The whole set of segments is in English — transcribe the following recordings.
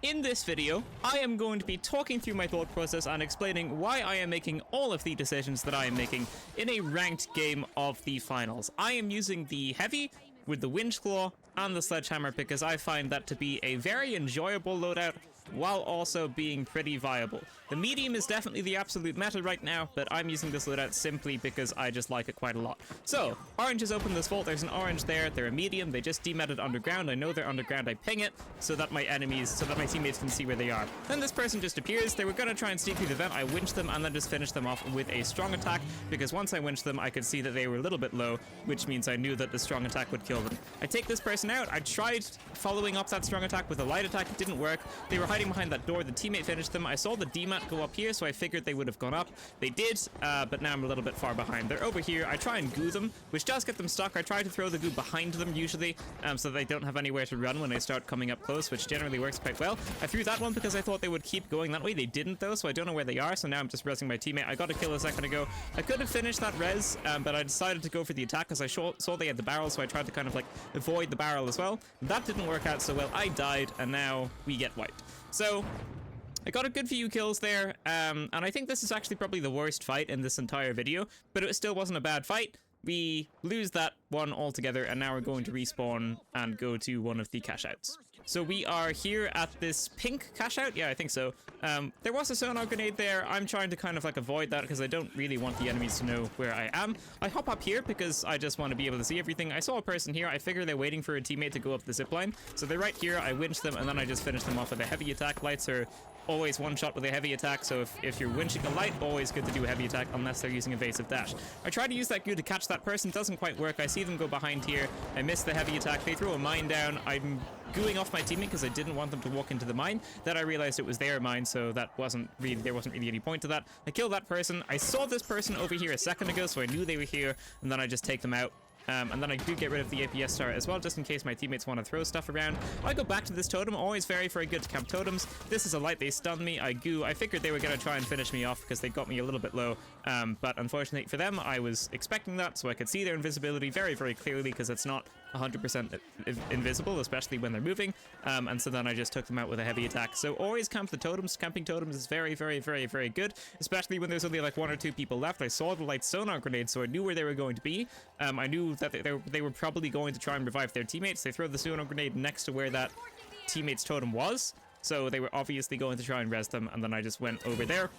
In this video, I am going to be talking through my thought process and explaining why I am making all of the decisions that I am making in a ranked game of the finals. I am using the heavy with the winch claw and the sledgehammer because I find that to be a very enjoyable loadout while also being pretty viable. The medium is definitely the absolute meta right now, but I'm using this loadout simply because I just like it quite a lot. So, orange has opened this vault, there's an orange there, they're a medium, they just dematted underground, I know they're underground, I ping it so that my teammates can see where they are. Then this person just appears, they were gonna try and sneak through the vent, I winched them and then just finished them off with a strong attack, because once I winched them I could see that they were a little bit low, which means I knew that the strong attack would kill them. I take this person out, I tried following up that strong attack with a light attack, it didn't work, they were hiding behind that door, the teammate finished them, I saw the demat go up here, so I figured they would have gone up. They did, but now I'm a little bit far behind. They're over here, I try and goo them, which does get them stuck. I try to throw the goo behind them usually, so they don't have anywhere to run when they start coming up close, which generally works quite well. I threw that one because I thought they would keep going that way. They didn't though, so I don't know where they are, so now I'm just resing my teammate. I got a kill a second ago. I could have finished that res, but I decided to go for the attack because I saw they had the barrel, so I tried to kind of like avoid the barrel as well. That didn't work out so well. I died, and now we get wiped. So I got a good few kills there, and I think this is actually probably the worst fight in this entire video, but it still wasn't a bad fight. We lose that one altogether, and now we're going to respawn and go to one of the cash-outs. So we are here at this pink cash-out? Yeah, I think so. There was a sonar grenade there. I'm trying to kind of like avoid that because I don't really want the enemies to know where I am. I hop up here because I just want to be able to see everything. I saw a person here. I figure they're waiting for a teammate to go up the zipline. So they're right here. I winch them, and then I just finish them off with a heavy attack. Lights are always one shot with a heavy attack, so if you're winching a light, always good to do a heavy attack unless they're using evasive dash. I try to use that goo to catch that person, doesn't quite work. I see them go behind here. I miss the heavy attack. They throw a mine down. I'm gooing off my teammate because I didn't want them to walk into the mine. Then I realized it was their mine, so there wasn't really any point to that. I killed that person. I saw this person over here a second ago, so I knew they were here, and then I just take them out. And then I do get rid of the APS star as well, just in case my teammates want to throw stuff around. I go back to this totem, always very, very good to camp totems. This is a light, they stunned me, I goo. I figured they were going to try and finish me off because they got me a little bit low. But unfortunately for them, I was expecting that, so I could see their invisibility very, very clearly because it's not 100% invisible, especially when they're moving. And so then I just took them out with a heavy attack. So always camp the totems. Camping totems is very, very, very, very good, especially when there's only like 1 or 2 people left. I saw the light sonar grenade, so I knew where they were going to be. I knew that they were probably going to try and revive their teammates. They throw the sonar grenade next to where that teammate's totem was, so they were obviously going to try and res them, and then I just went over there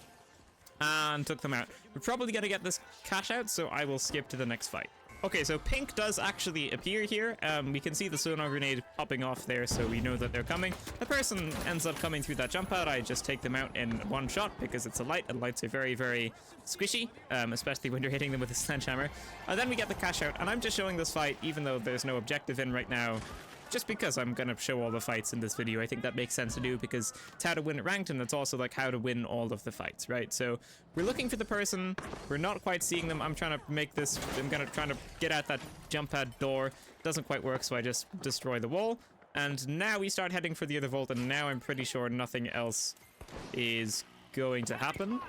and took them out. We're probably going to get this cash out, so I will skip to the next fight. Okay, so pink does actually appear here. We can see the sonar grenade popping off there, so we know that they're coming. The person ends up coming through that jump pad. I just take them out in one shot because it's a light, and lights are very, very squishy, especially when you're hitting them with a sledgehammer. And then we get the cash out, and I'm just showing this fight, even though there's no objective in right now, just because I'm gonna show all the fights in this video. I think that makes sense to do because it's how to win it ranked, and it's also like how to win all of the fights, right? So we're looking for the person, we're not quite seeing them. I'm trying to make this, trying to get at that jump pad door. Doesn't quite work, so I just destroy the wall. And now we start heading for the other vault, and now I'm pretty sure nothing else is going to happen.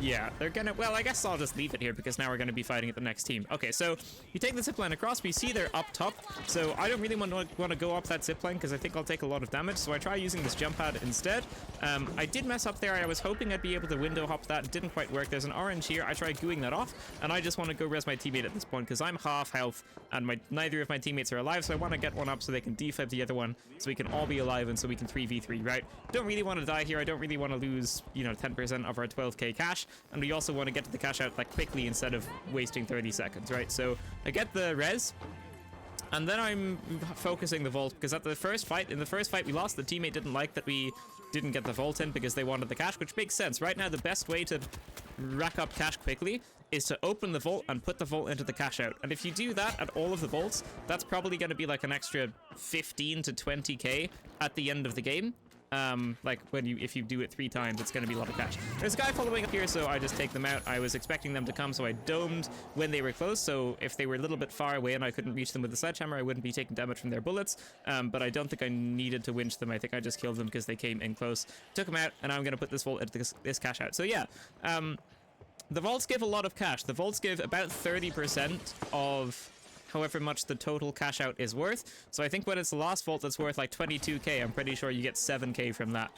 Yeah, they're gonna, well, I guess I'll just leave it here because now we're gonna be fighting at the next team. Okay, so you take the zipline across, we see they're up top, so I don't really want to go up that zipline because I think I'll take a lot of damage, so I try using this jump pad instead. I did mess up there. I was hoping I'd be able to window hop that. It didn't quite work. There's an orange here. I tried gooing that off, and I just want to go res my teammate at this point because I'm half health, and neither of my teammates are alive, so I want to get one up so they can defib the other one, so we can all be alive and so we can 3v3, right? Don't really want to die here. I don't really want to lose, 10% of our 12k cash. And we also want to get to the cash out like quickly instead of wasting 30 seconds, right? So I get the res, and then I'm focusing the vault because in the first fight we lost. The teammate didn't like that we didn't get the vault in because they wanted the cash, which makes sense. Right now, the best way to rack up cash quickly is to open the vault and put the vault into the cash out. And if you do that at all of the vaults, that's probably going to be like an extra 15 to 20k at the end of the game. Like if you do it 3 times, it's going to be a lot of cash. There's a guy following up here, so I just take them out. I was expecting them to come, so I domed when they were close. So if they were a little bit far away and I couldn't reach them with the sledgehammer, I wouldn't be taking damage from their bullets. But I don't think I needed to winch them. I think I just killed them because they came in close. Took them out, and now I'm going to put this vault into this cash out. So yeah, the vaults give a lot of cash. The vaults give about 30% of however much the total cash out is worth. So I think when it's the last vault that's worth like 22k, I'm pretty sure you get 7k from that.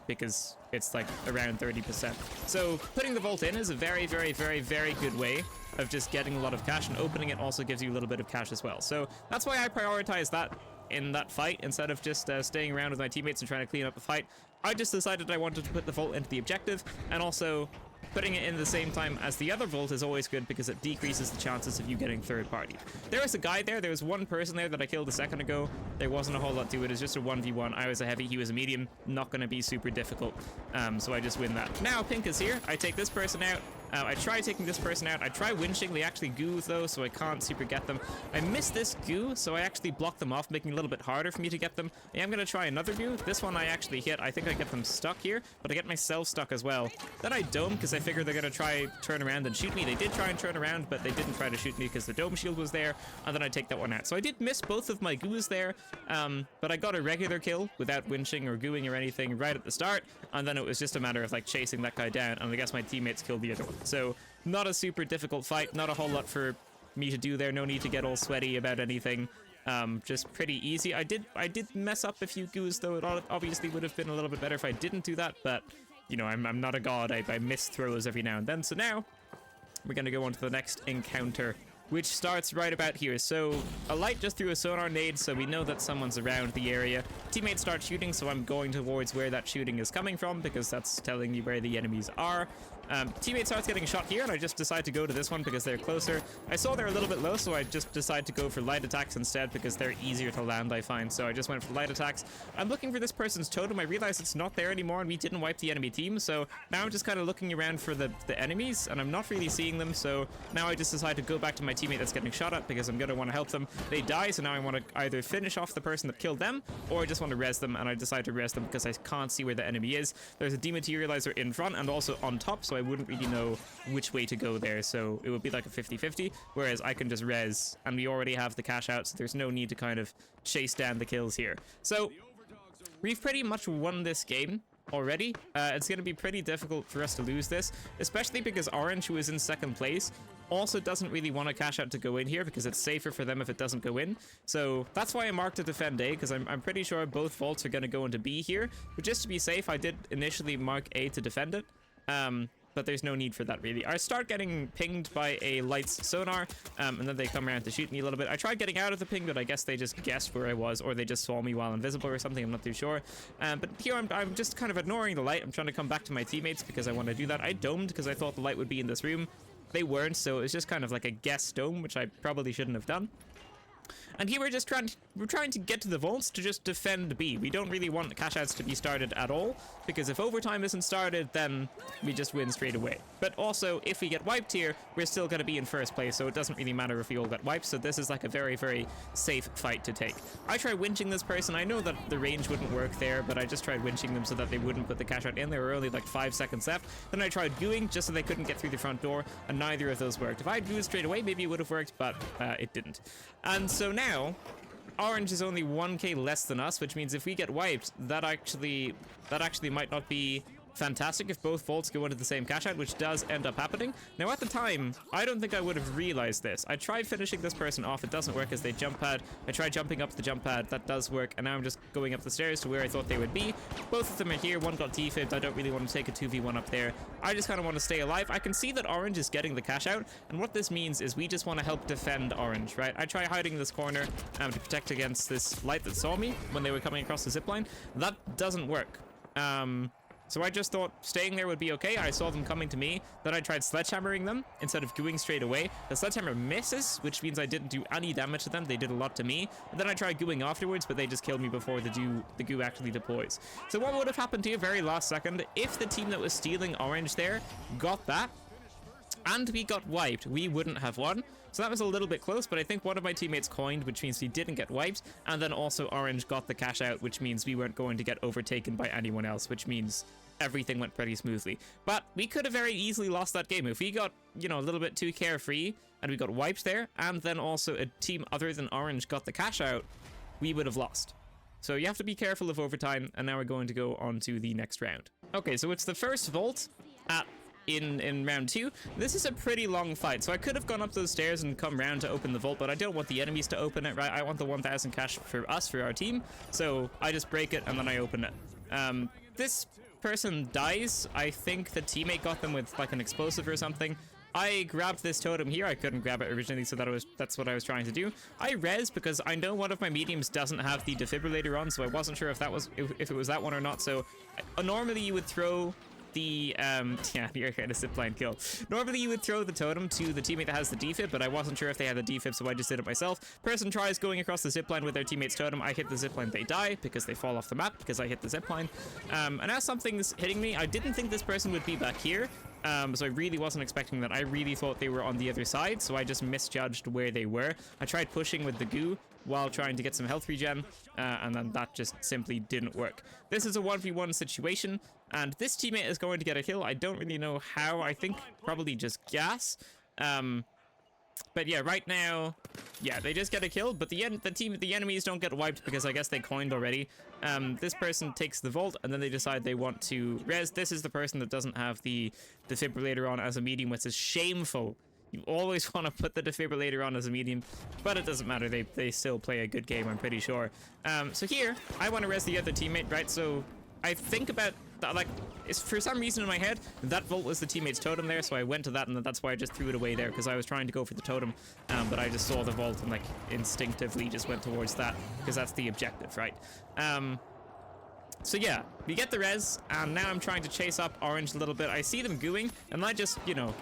Because it's like around 30%. So putting the vault in is a very, very, very, very good way of just getting a lot of cash, and opening it also gives you a little bit of cash as well. So that's why I prioritize that in that fight instead of just staying around with my teammates and trying to clean up the fight. I just decided I wanted to put the vault into the objective, and also putting it in the same time as the other vault is always good because it decreases the chances of you getting third party. There was a guy there. There was one person there that I killed a second ago. There wasn't a whole lot to it. It was just a 1v1. I was a heavy. He was a medium. Not going to be super difficult. So I just win that. Now Pink is here. I take this person out. I try taking this person out. I try winching. They actually goo though, so I can't super get them. I miss this goo, so I actually block them off, making it a little bit harder for me to get them. I am going to try another goo. This one I actually hit. I think I get them stuck here, but I get myself stuck as well. Then I dome because I figure they're going to try turn around and shoot me. They did try and turn around, but they didn't try to shoot me because the dome shield was there, and then I take that one out. So I did miss both of my goos there, but I got a regular kill without winching or gooing or anything right at the start, and then it was just a matter of like chasing that guy down, and I guess my teammates killed the other one. So not a super difficult fight, not a whole lot for me to do there. No need to get all sweaty about anything. Just pretty easy. I did mess up a few goos though. It obviously would have been a little bit better if I didn't do that, but you know, I'm not a god. I miss throws every now and then. So now we're gonna go on to the next encounter, which starts right about here. So a light just threw a sonar nade, so we know that someone's around the area. Teammates start shooting, so I'm going towards where that shooting is coming from because that's telling me where the enemies are. Teammate starts getting shot here, and I just decide to go to this one because they're closer. I saw they're a little bit low, so I just decide to go for light attacks instead because they're easier to land, I find. So I just went for light attacks. I'm looking for this person's totem. I realize it's not there anymore, and we didn't wipe the enemy team. So now I'm just kind of looking around for the enemies, and I'm not really seeing them. So now I just decide to go back to my teammate that's getting shot at because I'm going to want to help them. They die, so now I want to either finish off the person that killed them, or I just want to res them, and I decide to res them because I can't see where the enemy is. There's a dematerializer in front and also on top, so I wouldn't really know which way to go there, so it would be like a 50-50, whereas I can just res, and we already have the cash out, so there's no need to kind of chase down the kills here. So we've pretty much won this game already. It's going to be pretty difficult for us to lose this, especially because Orange, who is in second place, also doesn't really want a cash out to go in here because it's safer for them if it doesn't go in. So that's why I marked to defend A, because I'm pretty sure both vaults are going to go into B here. But just to be safe, I did initially mark A to defend it. But there's no need for that, really. I start getting pinged by a light's sonar, and then they come around to shoot me a little bit. I tried getting out of the ping, but I guess they just guessed where I was, or they just saw me while invisible or something. I'm not too sure. But here I'm just kind of ignoring the light. I'm trying to come back to my teammates because I want to do that. I domed because I thought the light would be in this room. They weren't, so it was just kind of like a guess dome, which I probably shouldn't have done. And here we're trying to get to the vaults to just defend B. We don't really want cash outs to be started at all, because if overtime isn't started, then we just win straight away. But also, if we get wiped here, we're still going to be in first place, so it doesn't really matter if we all get wiped, so this is like a very, very safe fight to take. I try winching this person. I know that the range wouldn't work there, but I just tried winching them so that they wouldn't put the cash out in. There were only like 5 seconds left. Then I tried gooing just so they couldn't get through the front door, and neither of those worked. If I had gooed straight away, maybe it would have worked, but it didn't. And so now Orange is only 1k less than us, which means if we get wiped, that actually might not be fantastic if both vaults go into the same cash out, which does end up happening. Now at the time, I don't think I would have realized this. I tried finishing this person off. It doesn't work as they jump pad. I tried jumping up the jump pad. That does work. And now I'm just going up the stairs to where I thought they would be. Both of them are here. One got defibbed. I don't really want to take a 2v1 up there. I just kind of want to stay alive. I can see that Orange is getting the cash out. And what this means is we just want to help defend Orange, right? I try hiding in this corner to protect against this light that saw me when they were coming across the zipline. That doesn't work. So I just thought staying there would be okay. I saw them coming to me. Then I tried sledgehammering them instead of gooing straight away. The sledgehammer misses, which means I didn't do any damage to them. They did a lot to me. And then I tried gooing afterwards, but they just killed me before the goo actually deploys. So what would have happened here very last second if the team that was stealing Orange there got that and we got wiped, we wouldn't have won. So that was a little bit close, but I think one of my teammates coined, which means we didn't get wiped, and then also Orange got the cash out, which means we weren't going to get overtaken by anyone else, which means everything went pretty smoothly. But we could have very easily lost that game if we got, you know, a little bit too carefree and we got wiped there, and then also a team other than Orange got the cash out, we would have lost. So you have to be careful of overtime, and now we're going to go on to the next round. Okay, so it's the first vault at in round 2. This is a pretty long fight, so I could have gone up those stairs and come round to open the vault, but I don't want the enemies to open it, right? I want the 1,000 cash for us, for our team, so I just break it and then I open it. This person dies. I think the teammate got them with like an explosive or something. I grabbed this totem here. I couldn't grab it originally, so that's what I was trying to do. I res because I know one of my mediums doesn't have the defibrillator on, so I wasn't sure if it was that one or not. So normally you would throw the yeah, you're kind of zipline kill. Normally you would throw the totem to the teammate that has the defib, but I wasn't sure if they had the defib, so I just did it myself. Person tries going across the zipline with their teammate's totem. I hit the zipline, they die because they fall off the map because I hit the zipline. And as something's hitting me, I didn't think this person would be back here. So I really wasn't expecting that. I really thought they were on the other side, so I just misjudged where they were. I tried pushing with the goo while trying to get some health regen, and then that just simply didn't work. This is a 1v1 situation, and this teammate is going to get a kill. I don't really know how. I think probably just gas. But yeah, right now, yeah, they just get a kill, but the enemies don't get wiped because I guess they coined already. This person takes the vault, and then they decide they want to res. This is the person that doesn't have the defibrillator on as a medium, which is shameful. You always want to put the defibrillator on as a medium, but it doesn't matter. They still play a good game, I'm pretty sure. So here, I want to res the other teammate, right? So I think about that, like, it's for some reason in my head that vault was the teammate's totem there, so I went to that, and that's why I just threw it away there, because I was trying to go for the totem, but I just saw the vault and like instinctively just went towards that because that's the objective, right? So yeah, we get the res, and now I'm trying to chase up orange a little bit. I see them gooing, and I just, you know,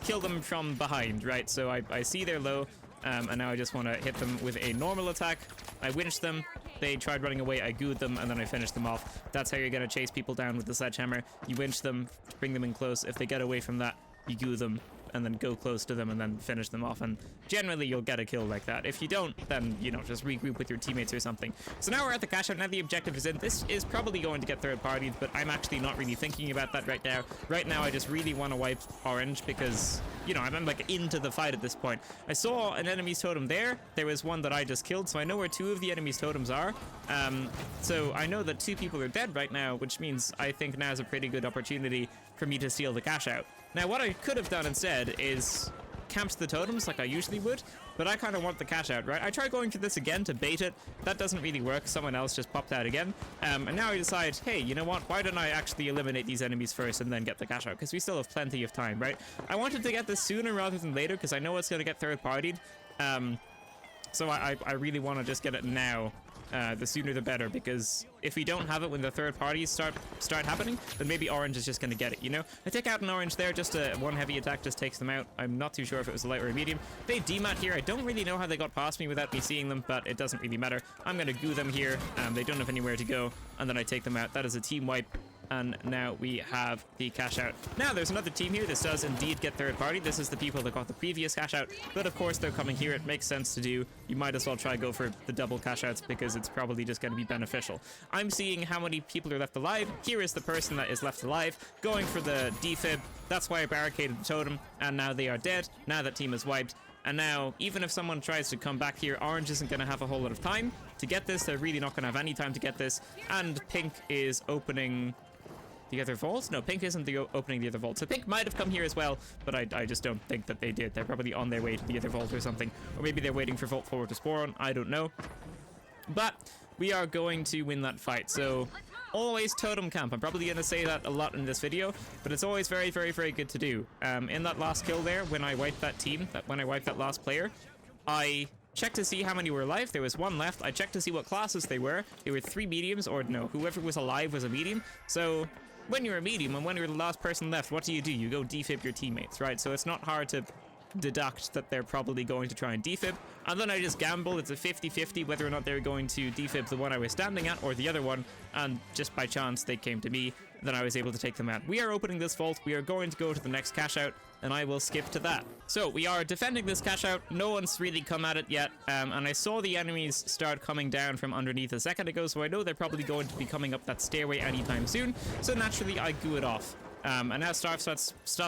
kill them from behind, right? So I see they're low, and now I just want to hit them with a normal attack. I winch them. They tried running away, I gooed them, and then I finished them off. That's how you're going to chase people down with the sledgehammer. You winch them, bring them in close. If they get away from that, you goo them, and then go close to them and then finish them off, and generally you'll get a kill like that. If you don't, then, you know, just regroup with your teammates or something. So now we're at the cash out. Now the objective is in. This is probably going to get third partied, but I'm actually not really thinking about that right now. Right now I just really want to wipe orange because, you know, I'm like into the fight at this point. I saw an enemy's totem there. There was one that I just killed, so I know where two of the enemy's totems are. So I know that two people are dead right now, which means I think now is a pretty good opportunity for me to steal the cash out. Now, what I could have done instead is camped the totems like I usually would, but I kind of want the cash out, right? I tried going for this again to bait it. That doesn't really work. Someone else just popped out again. And now I decide, hey, you know what? Why don't I actually eliminate these enemies first and then get the cash out? Because we still have plenty of time, right? I wanted to get this sooner rather than later because I know it's going to get third partied. So I really want to just get it now. The sooner the better, because if we don't have it when the third parties start happening, then maybe orange is just going to get it, you know? I take out an orange there, just one heavy attack just takes them out. I'm not too sure if it was a light or a medium. They demat here. I don't really know how they got past me without me seeing them, but it doesn't really matter. I'm going to goo them here. They don't have anywhere to go, and then I take them out. That is a team wipe. And now we have the cash out. Now there's another team here. This does indeed get third party. This is the people that got the previous cash out, but of course they're coming here. It makes sense to do. You might as well try go for the double cash outs because it's probably just going to be beneficial. I'm seeing how many people are left alive. Here is the person that is left alive going for the defib. That's why I barricaded the totem, and now they are dead. Now that team is wiped. And now, even if someone tries to come back here, orange isn't going to have a whole lot of time to get this. They're really not going to have any time to get this. And pink is opening the other vault? No, pink isn't opening the other vault. So pink might have come here as well, but I just don't think that they did. They're probably on their way to the other vault or something. Or maybe they're waiting for vault 4 to spawn. I don't know. But we are going to win that fight. So always totem camp. I'm probably going to say that a lot in this video, but it's always very, very, very good to do. In that last kill there, when I wiped that team, when I wiped that last player, I checked to see how many were alive. There was one left. I checked to see what classes they were. There were 3 mediums, or no, whoever was alive was a medium. So when you're a medium and when you're the last person left, what do? You go defib your teammates, right? So it's not hard to deduct that they're probably going to try and defib. And then I just gamble. It's a 50-50 whether or not they're going to defib the one I was standing at or the other one. And just by chance, they came to me. Then I was able to take them out. We are opening this vault. We are going to go to the next cash out, and I will skip to that. So we are defending this cash out. No one's really come at it yet. And I saw the enemies start coming down from underneath a second ago, so I know they're probably going to be coming up that stairway anytime soon. So naturally, I goo it off. And now stuff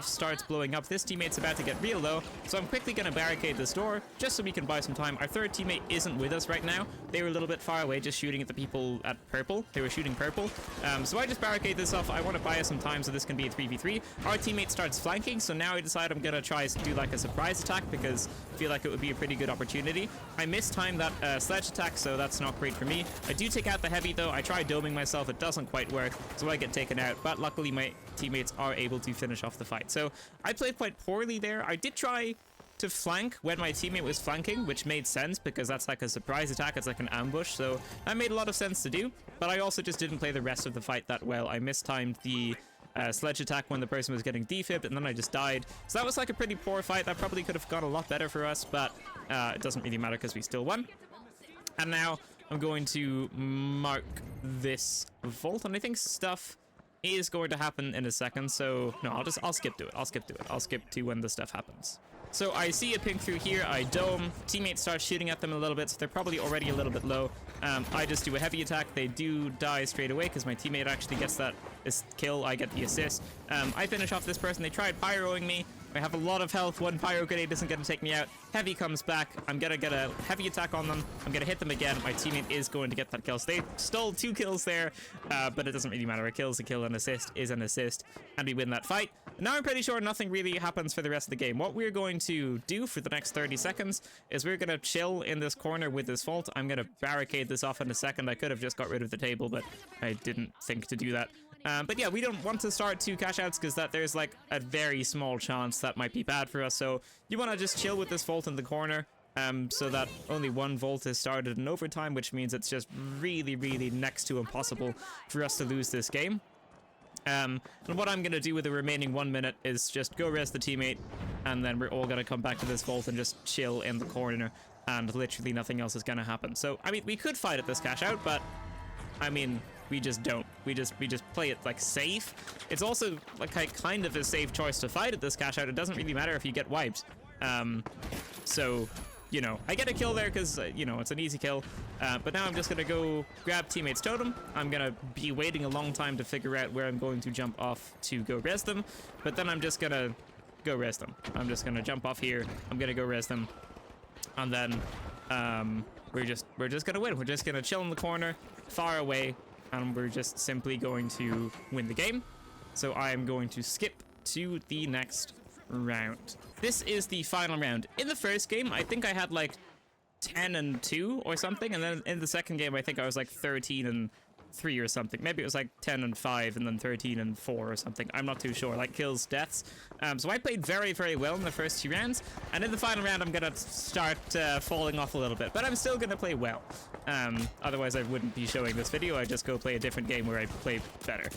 starts blowing up. This teammate's about to get real low, so I'm quickly going to barricade this door just so we can buy some time. Our third teammate isn't with us right now. They were a little bit far away just shooting at the people at purple. They were shooting purple. So I just barricade this off. I want to buy us some time so this can be a 3v3. Our teammate starts flanking, so now I decide I'm going to try to do like a surprise attack because I feel like it would be a pretty good opportunity. I mistimed that sledge attack, so that's not great for me. I do take out the heavy though. I try doming myself. It doesn't quite work, so I get taken out, but luckily my teammates are able to finish off the fight. So I played quite poorly there. I did try to flank when my teammate was flanking, which made sense because that's like a surprise attack. It's like an ambush, so that made a lot of sense to do, but I also just didn't play the rest of the fight that well. I mistimed the sledge attack when the person was getting defibbed, and then I just died. So that was like a pretty poor fight. That probably could have gone a lot better for us, but it doesn't really matter because we still won. And now I'm going to mark this vault, and I think stuff is going to happen in a second, so no, I'll skip to it. I'll skip to when the stuff happens. So I see a ping through here, I dome, teammates start shooting at them a little bit, so they're probably already a little bit low. I just do a heavy attack. They do die straight away because my teammate actually gets that kill. I get the assist. I finish off this person. They tried pyroing me. I have a lot of health. One pyro grenade isn't going to take me out. Heavy comes back. I'm going to get a heavy attack on them. I'm going to hit them again. My teammate is going to get that kill. So they stole 2 kills there, but it doesn't really matter. A kill is a kill. An assist is an assist, and we win that fight. Now I'm pretty sure nothing really happens for the rest of the game. What we're going to do for the next 30 seconds is we're going to chill in this corner with this vault. I'm going to barricade this off in a second. I could have just got rid of the table, but I didn't think to do that. But yeah, we don't want to start 2 cash outs because there's like a very small chance that might be bad for us. So you want to just chill with this vault in the corner, so that only 1 vault is started in overtime, which means it's just really, really next to impossible for us to lose this game. And what I'm going to do with the remaining 1 minute is just go res the teammate, and then we're all going to come back to this vault and just chill in the corner, and literally nothing else is going to happen. So, I mean, we could fight at this cash out, but, I mean, we just don't. We just play it, like, safe. It's also, like, kind of a safe choice to fight at this cash out. It doesn't really matter if you get wiped. So, you know, I get a kill there because, you know, it's an easy kill. But now I'm just going to go grab teammate's totem. I'm going to be waiting a long time to figure out where I'm going to jump off to go res them. But then I'm just going to go res them. I'm just going to jump off here. I'm going to go res them. And then we're just going to win. We're just going to chill in the corner, far away, and we're just simply going to win the game. So I am going to skip to the next round. This is the final round. In the first game, I think I had like 10-2 or something, and then in the second game, I think I was like 13-3 or something. Maybe it was like 10-5 and then 13-4 or something. I'm not too sure. Like kills, deaths. So I played very, very well in the first 2 rounds, and in the final round, I'm gonna start falling off a little bit, but I'm still gonna play well. Otherwise, I wouldn't be showing this video. I just go play a different game where I play better.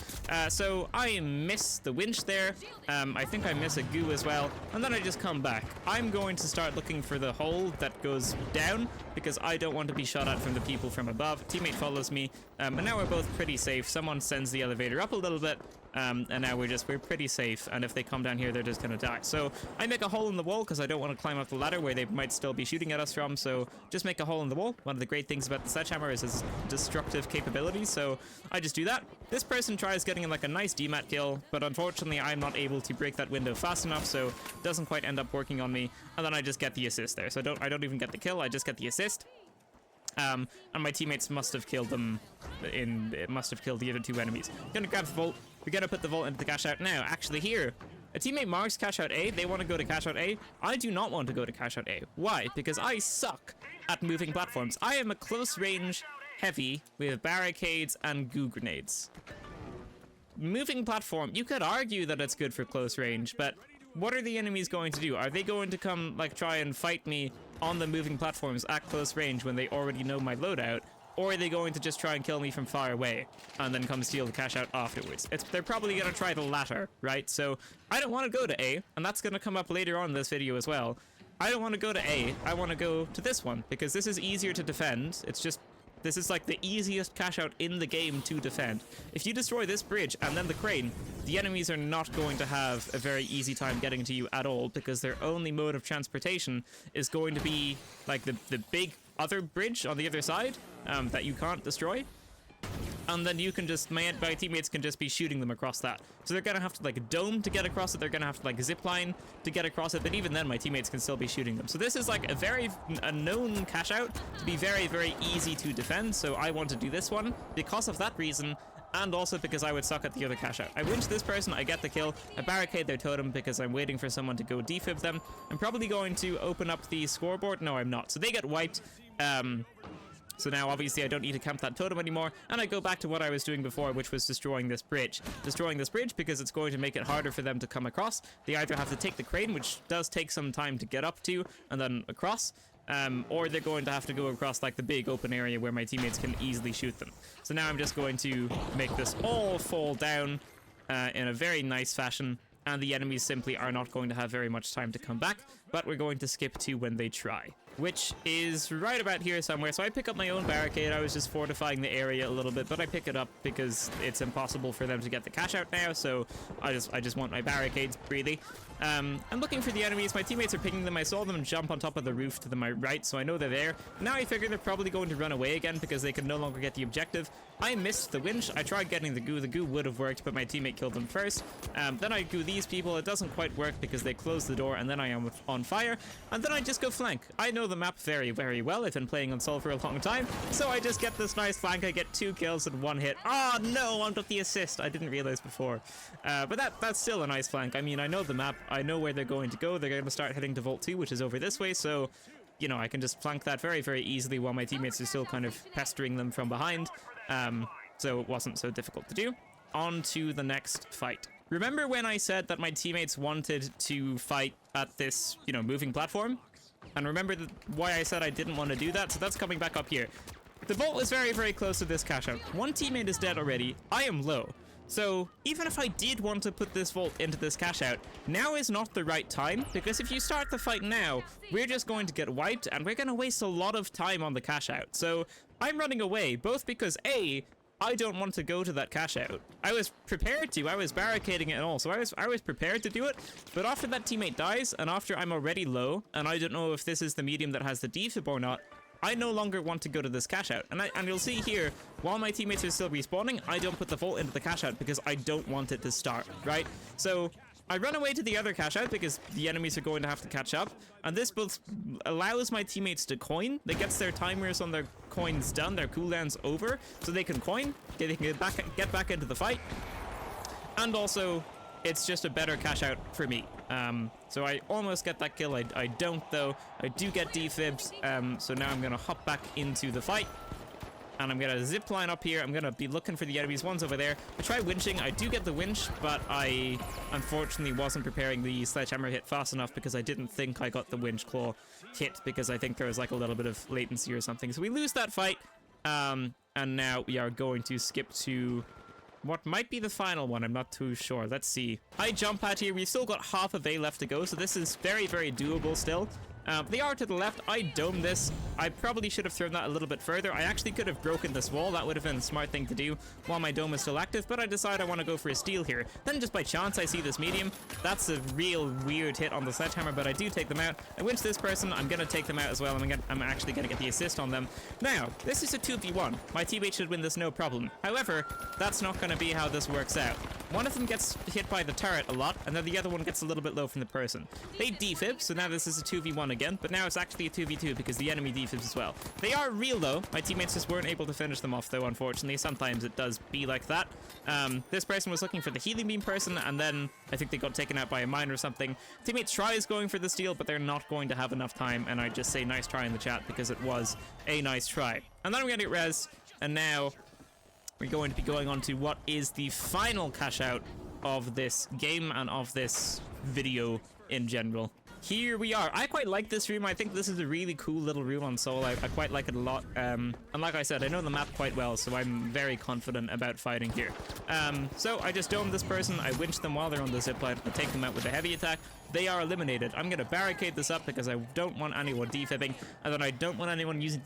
So I miss the winch there. I think I miss a goo as well, and then I just come back. I'm going to start looking for the hole that goes down because I don't want to be shot at from the people from above. Teammate follows me, and now we're both pretty safe. Someone sends the elevator up a little bit, and now we're pretty safe, and if they come down here, they're just gonna die. So I make a hole in the wall because I don't want to climb up the ladder where they might still be shooting at us from, so just make a hole in the wall. One of the great things about the Sledgehammer is its destructive capabilities, so I just do that. This person tries getting like a nice demat kill, but unfortunately I'm not able to break that window fast enough, so it doesn't quite end up working on me, and then I just get the assist there. So I don't even get the kill, I just get the assist. And my teammates must have killed them it must have killed the other 2 enemies. Gonna grab the vault. We're gonna put the vault into the cash out now. Actually here, a teammate marks cash out A. They want to go to cash out A. I do not want to go to cash out A. Why? Because I suck at moving platforms. I am a close range heavy with barricades and goo grenades. Moving platform, you could argue that it's good for close range, but what are the enemies going to do? Are they going to come, like, try and fight me on the moving platforms at close range when they already know my loadout? Or are they going to just try and kill me from far away and then come steal the cash out afterwards? They're probably going to try the latter, right? So I don't want to go to A, and that's going to come up later on in this video as well. I don't want to go to A. I want to go to this one because this is easier to defend. This is like the easiest cash out in the game to defend. If you destroy this bridge and then the crane, the enemies are not going to have a very easy time getting to you at all because their only mode of transportation is going to be like the big other bridge on the other side that you can't destroy. and then you can just, my teammates can just be shooting them across that. So they're gonna have to like dome to get across it, they're gonna have to like zip line to get across it, but even then my teammates can still be shooting them. So this is like a known cash out to be very, very easy to defend, so I want to do this one because of that reason, and also because I would suck at the other cash out. I winch this person, I get the kill, I barricade their totem because I'm waiting for someone to go defib them. I'm probably going to open up the scoreboard. No, I'm not. So they get wiped. So now obviously I don't need to camp that totem anymore, and I go back to what I was doing before, which was destroying this bridge. Destroying this bridge because it's going to make it harder for them to come across. They either have to take the crane, which does take some time to get up to, and then across, or they're going to have to go across like the big open area where my teammates can easily shoot them. So now I'm just going to make this all fall down in a very nice fashion, and the enemies simply are not going to have very much time to come back, but we're going to skip to when they try, which is right about here somewhere. So I pick up my own barricade. I was just fortifying the area a little bit, but I pick it up because it's impossible for them to get the cash out now, so I just want my barricades really. I'm looking for the enemies. My teammates are picking them. I saw them jump on top of the roof to my right, so I know they're there. Now I figure they're probably going to run away again because they can no longer get the objective. I missed the winch. I tried getting the goo. The goo would have worked, but my teammate killed them first. Then I goo these people. It doesn't quite work because they close the door, and then I am on fire. And then I just go flank. I know the map very, very well. I've been playing on Sol for a long time, so I just get this nice flank. I get 2 kills in 1 hit. Oh no, I got the assist. I didn't realize before. But that's still a nice flank. I mean, I know the map. I know where they're going to go. They're going to start heading to Vault 2, which is over this way, so you know, I can just flank that very, very easily while my teammates are still kind of pestering them from behind. So it wasn't so difficult to do. On to the next fight. Remember when I said that my teammates wanted to fight at this, you know, moving platform? And remember why I said I didn't want to do that? So that's coming back up here. The vault is very, very close to this cash out. One teammate is dead already. I am low. So even if I did want to put this vault into this cash out, now is not the right time, because if you start the fight now, we're just going to get wiped and we're going to waste a lot of time on the cash out. So I'm running away, both because A, I don't want to go to that cash out. I was prepared to, I was barricading it and all, so I was prepared to do it, but after that teammate dies, and after I'm already low, and I don't know if this is the medium that has the defib or not, I no longer want to go to this cash out. And you'll see here, while my teammates are still respawning, I don't put the vault into the cash out because I don't want it to start, right? So I run away to the other cash out because the enemies are going to have to catch up, and this both allows my teammates to coin. They gets their timers on their coins done, their cooldowns over, so they can coin, they can get back into the fight, and also it's just a better cash out for me. So I almost get that kill. I don't though. I do get defibs. So now I'm gonna hop back into the fight, and I'm gonna zip line up here. I'm gonna be looking for the enemies. One's over there. I try winching. I do get the winch, but I unfortunately wasn't preparing the sledgehammer hit fast enough because I didn't think I got the winch claw hit because I think there was like a little bit of latency or something. So we lose that fight. And now we are going to skip to what might be the final one. I'm not too sure. Let's see. I jump pad here. We've still got half of A left to go, so this is very, very doable still. They are to the left. I dome this. I probably should have thrown that a little bit further. I actually could have broken this wall. That would have been a smart thing to do while my dome is still active, but I decide I want to go for a steal here. Then just by chance, I see this medium. That's a real weird hit on the sledgehammer, but I do take them out. I winch this person. I'm going to take them out as well. I'm actually going to get the assist on them. Now, this is a 2v1. My teammate should win this no problem. However, that's not going to be how this works out. One of them gets hit by the turret a lot, and then the other one gets a little bit low from the person. They defib, so now this is a 2v1 again, but now it's actually a 2v2 because the enemy defibs as well. They are real though. My teammates just weren't able to finish them off though, unfortunately. Sometimes it does be like that. This person was looking for the healing beam person, and then I think they got taken out by a mine or something. Teammate tries going for the steal, but they're not going to have enough time, and I just say nice try in the chat because it was a nice try. And then I'm going to get res, and now we're going to be going on to what is the final cash out of this game and of this video in general. Here we are. I quite like this room. I think this is a really cool little room on Sol. I quite like it a lot. And like I said, I know the map quite well, so I'm very confident about fighting here. So I just dome this person. I winch them while they're on the zipline. I take them out with a heavy attack. They are eliminated. I'm going to barricade this up because I don't want anyone defibbing, and then I don't want anyone using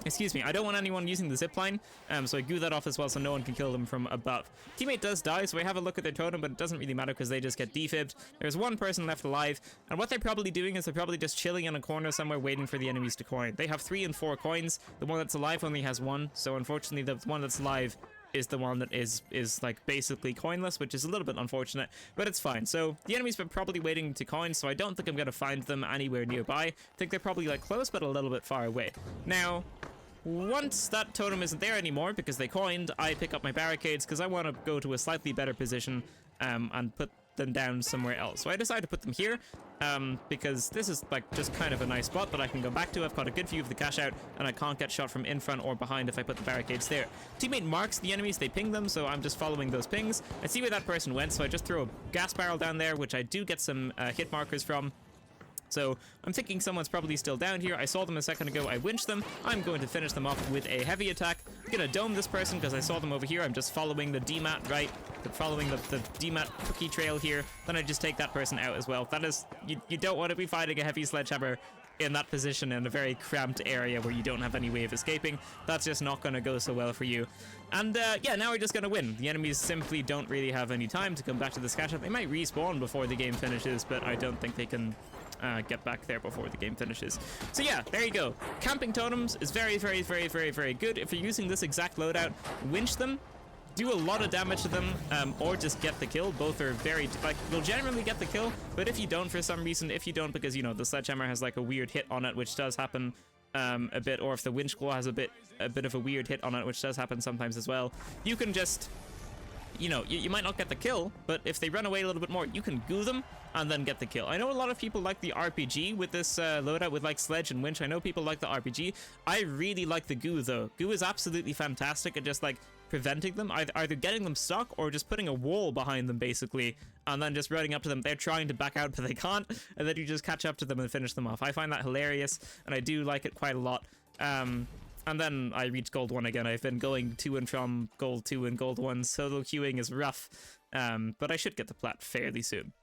Excuse me, I don't want anyone using the zipline, so I goo that off as well so no one can kill them from above. Teammate does die, so I have a look at their totem, but it doesn't really matter because they just get defibbed. There's one person left alive, and what they're probably doing is they're probably just chilling in a corner somewhere waiting for the enemies to coin. They have 3 and 4 coins. The one that's alive only has 1, so unfortunately the one that's alive is the one that is like basically coinless, which is a little bit unfortunate, but it's fine. So the enemies are probably waiting to coin, so I don't think I'm going to find them anywhere nearby. I think they're probably like close, but a little bit far away. Now, once that totem isn't there anymore because they coined, I pick up my barricades because I want to go to a slightly better position and put them down somewhere else. So I decided to put them here because this is like just kind of a nice spot that I can go back to. I've got a good view of the cash out and I can't get shot from in front or behind if I put the barricades there. Teammate marks the enemies, they ping them, so I'm just following those pings. I see where that person went, so I just throw a gas barrel down there, which I do get some hit markers from. So I'm thinking someone's probably still down here. I saw them a second ago. I winched them. I'm going to finish them off with a heavy attack. I'm going to dome this person because I saw them over here. I'm just following the DMAT, right? Following the DMAT cookie trail here. Then I just take that person out as well. That is, you don't want to be fighting a heavy sledgehammer in that position in a very cramped area where you don't have any way of escaping. That's just not going to go so well for you. And yeah, now we're just going to win. The enemies simply don't really have any time to come back to this Cashout. They might respawn before the game finishes, but I don't think they can get back there before the game finishes. So yeah, there you go. Camping totems is very, very, very, very, very good. If you're using this exact loadout, winch them, do a lot of damage to them, or just get the kill. Both are very, like, you'll generally get the kill, but if you don't for some reason, if you don't because, you know, the sledgehammer has like a weird hit on it, which does happen a bit, or if the winch claw has a bit of a weird hit on it, which does happen sometimes as well, you can just, you know, you might not get the kill, but if they run away a little bit more, you can goo them and then get the kill. I know a lot of people like the RPG with this loadout with like Sledge and Winch. I know people like the RPG. I really like the goo though. Goo is absolutely fantastic at just like preventing them, either getting them stuck or just putting a wall behind them basically, and then just running up to them. They're trying to back out but they can't, and then you just catch up to them and finish them off. I find that hilarious and I do like it quite a lot. And then I reach gold 1 again. I've been going to and from gold 2 and gold 1. Solo queuing is rough, but I should get the plat fairly soon.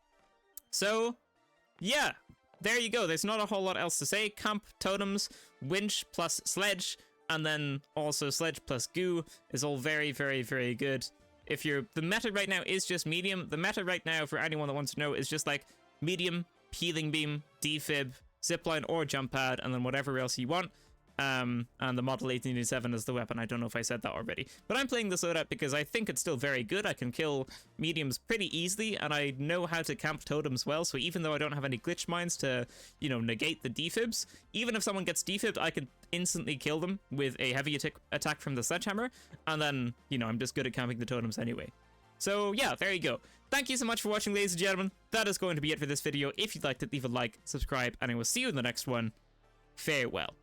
So, yeah, there you go. There's not a whole lot else to say. Camp, totems, winch plus sledge, and then also sledge plus goo is all very, very, very good. If you're, the meta right now is just medium. The meta right now, for anyone that wants to know, is just like medium, healing beam, defib, zipline, or jump pad, and then whatever else you want. And the Model 1887 is the weapon. I don't know if I said that already. But I'm playing this loadout because I think it's still very good. I can kill mediums pretty easily, and I know how to camp totems well. So even though I don't have any glitch mines to, you know, negate the defibs, even if someone gets defibbed, I can instantly kill them with a heavy attack from the sledgehammer. And then, you know, I'm just good at camping the totems anyway. So yeah, there you go. Thank you so much for watching, ladies and gentlemen. That is going to be it for this video. If you liked it, leave a like, subscribe, and I will see you in the next one. Farewell.